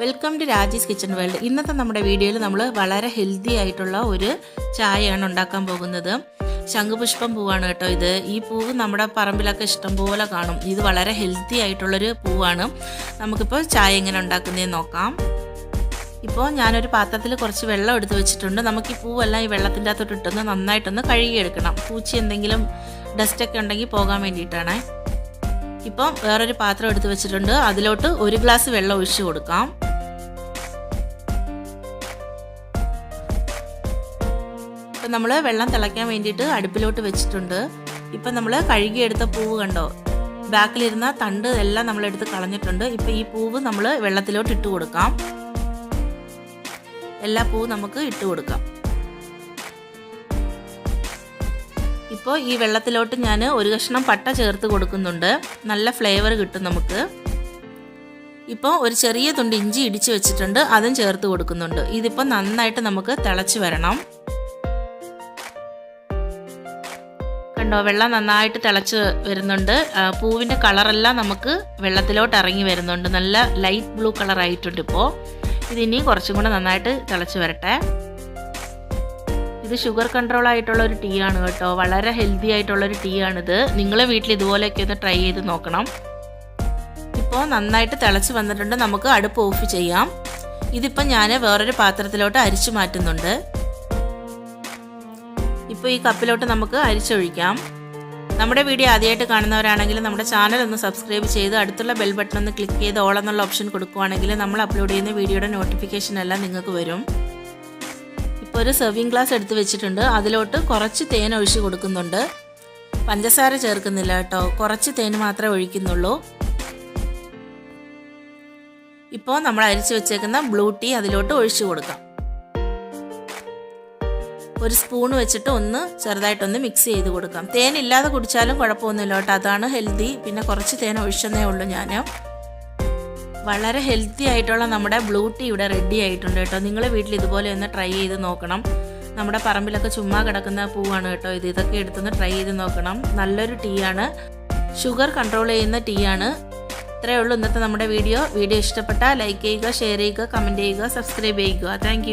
Welcome to Raji's kitchen world. ഇന്നത്തെ നമ്മുടെ വീഡിയോയിൽ നമ്മൾ വളരെ ഹെൽത്തി ആയിട്ടുള്ള ഒരു ചായയാണ് ഉണ്ടാക്കാൻ പോകുന്നത്. ശംഖുപുഷ്പം പൂവാണ് കേട്ടോ ഇത്. ഈ പൂവ് നമ്മുടെ പറമ്പിലൊക്കെ ഇഷ്ടംപോലെ കാണും. ഇത് വളരെ ഹെൽത്തി ആയിട്ടുള്ളൊരു പൂവാണ്. നമുക്കിപ്പോൾ ചായ എങ്ങനെ ഉണ്ടാക്കുന്നതെന്ന് നോക്കാം. ഇപ്പോൾ ഞാനൊരു പാത്രത്തിൽ കുറച്ച് വെള്ളം എടുത്ത് വെച്ചിട്ടുണ്ട്. നമുക്ക് ഈ പൂവെല്ലാം ഈ വെള്ളത്തിൻ്റെ അകത്തോട്ട് ഇട്ടൊന്ന് നന്നായിട്ടൊന്ന് കഴുകിയെടുക്കണം. പൂച്ചി എന്തെങ്കിലും ഡസ്റ്റൊക്കെ ഉണ്ടെങ്കിൽ പോകാൻ വേണ്ടിയിട്ടാണ്. ഇപ്പം വേറൊരു പാത്രം എടുത്ത് വെച്ചിട്ടുണ്ട്. അതിലോട്ട് 1 ഗ്ലാസ് വെള്ളം ഒഴിച്ച് കൊടുക്കാം. ഇപ്പം നമ്മൾ വെള്ളം തിളയ്ക്കാൻ വേണ്ടിയിട്ട് അടുപ്പിലോട്ട് വെച്ചിട്ടുണ്ട്. ഇപ്പം നമ്മൾ കഴുകിയെടുത്ത പൂവ് കണ്ടോ, ബാക്കിലിരുന്ന തണ്ട് എല്ലാം നമ്മളെടുത്ത് കളഞ്ഞിട്ടുണ്ട്. ഇപ്പം ഈ പൂവ് നമ്മൾ വെള്ളത്തിലോട്ട് ഇട്ട് കൊടുക്കാം. എല്ലാ പൂവും നമുക്ക് ഇട്ട് കൊടുക്കാം. ഇപ്പോൾ ഈ വെള്ളത്തിലോട്ട് ഞാൻ 1 കഷ്ണം പട്ട ചേർത്ത് കൊടുക്കുന്നുണ്ട്. നല്ല ഫ്ലേവർ കിട്ടും നമുക്ക്. ഇപ്പോൾ ഒരു ചെറിയ തുണ്ട് ഇഞ്ചി ഇടിച്ച് വെച്ചിട്ടുണ്ട്, അതും ചേർത്ത് കൊടുക്കുന്നുണ്ട്. ഇതിപ്പോൾ നന്നായിട്ട് നമുക്ക് തിളച്ച് വരണം. കണ്ടോ, വെള്ളം നന്നായിട്ട് തിളച്ച് വരുന്നുണ്ട്. പൂവിൻ്റെ കളറെല്ലാം നമുക്ക് വെള്ളത്തിലോട്ട് ഇറങ്ങി വരുന്നുണ്ട്. നല്ല ലൈറ്റ് ബ്ലൂ കളർ ആയിട്ടുണ്ട്. ഇപ്പോൾ ഇതിനി കുറച്ചും കൂടെ നന്നായിട്ട് തിളച്ച് വരട്ടെ. ഇത് ഷുഗർ കൺട്രോൾ ആയിട്ടുള്ള ഒരു ടീ ആണ് കേട്ടോ. വളരെ ഹെൽത്തി ആയിട്ടുള്ളൊരു ടീ ആണിത്. നിങ്ങൾ വീട്ടിൽ ഇതുപോലെയൊക്കെ ഒന്ന് ട്രൈ ചെയ്ത് നോക്കണം. ഇപ്പോൾ നന്നായിട്ട് തിളച്ച് വന്നിട്ടുണ്ട്. നമുക്ക് അടുപ്പ് ഓഫ് ചെയ്യാം. ഇതിപ്പോൾ ഞാൻ വേറൊരു പാത്രത്തിലോട്ട് അരിച്ചു മാറ്റുന്നുണ്ട്. ഇപ്പോൾ ഈ കപ്പിലോട്ട് നമുക്ക് അരിച്ചൊഴിക്കാം. നമ്മുടെ വീഡിയോ ആദ്യമായിട്ട് കാണുന്നവരാണെങ്കിൽ നമ്മുടെ ചാനൽ ഒന്ന് സബ്സ്ക്രൈബ് ചെയ്ത് അടുത്തുള്ള ബെൽ ബട്ടൺ ഒന്ന് ക്ലിക്ക് ചെയ്ത് ഓൾ എന്നുള്ള ഓപ്ഷൻ കൊടുക്കുകയാണെങ്കിൽ നമ്മൾ അപ്ലോഡ് ചെയ്യുന്ന വീഡിയോയുടെ നോട്ടിഫിക്കേഷൻ എല്ലാം നിങ്ങൾക്ക് വരും. ഇപ്പോൾ ഒരു സെർവിങ് ഗ്ലാസ് എടുത്ത് വെച്ചിട്ടുണ്ട്. അതിലോട്ട് കുറച്ച് തേൻ ഒഴിച്ച് കൊടുക്കുന്നുണ്ട്. പഞ്ചസാര ചേർക്കുന്നില്ല കേട്ടോ, കുറച്ച് തേൻ മാത്രമേ ഒഴിക്കുന്നുള്ളൂ. ഇപ്പോൾ നമ്മൾ അരിച്ച് വെച്ചേക്കുന്ന ബ്ലൂ ടീ അതിലോട്ട് ഒഴിച്ചു കൊടുക്കാം. ഒരു സ്പൂൺ വെച്ചിട്ട് ഒന്ന് ചെറുതായിട്ടൊന്ന് മിക്സ് ചെയ്ത് കൊടുക്കാം. തേൻ ഇല്ലാതെ കുടിച്ചാലും കുഴപ്പമൊന്നുമില്ല കേട്ടോ, അതാണ് ഹെൽത്തി. പിന്നെ കുറച്ച് തേൻ ഒഴിച്ചെന്നേ ഉള്ളൂ ഞാൻ. വളരെ ഹെൽത്തി ആയിട്ടുള്ള നമ്മുടെ ബ്ലൂ ടീ ഇവിടെ റെഡി ആയിട്ടുണ്ട് കേട്ടോ. നിങ്ങൾ വീട്ടിൽ ഇതുപോലെ ഒന്ന് ട്രൈ ചെയ്ത് നോക്കണം. നമ്മുടെ പറമ്പിലൊക്കെ ചുമ്മാ കിടക്കുന്ന പൂവാണ് കേട്ടോ ഇത്. ഇതൊക്കെ എടുത്തൊന്ന് ട്രൈ ചെയ്ത് നോക്കണം. നല്ലൊരു ടീ ആണ്, ഷുഗർ കൺട്രോൾ ചെയ്യുന്ന ടീ ആണ്. ഇത്രയേ ഉള്ളൂ ഇന്നത്തെ നമ്മുടെ വീഡിയോ. ഇഷ്ടപ്പെട്ടാൽ ലൈക്ക് ചെയ്യുക, ഷെയർ ചെയ്യുക, കമൻറ്റ് ചെയ്യുക, സബ്സ്ക്രൈബ് ചെയ്യുക. താങ്ക്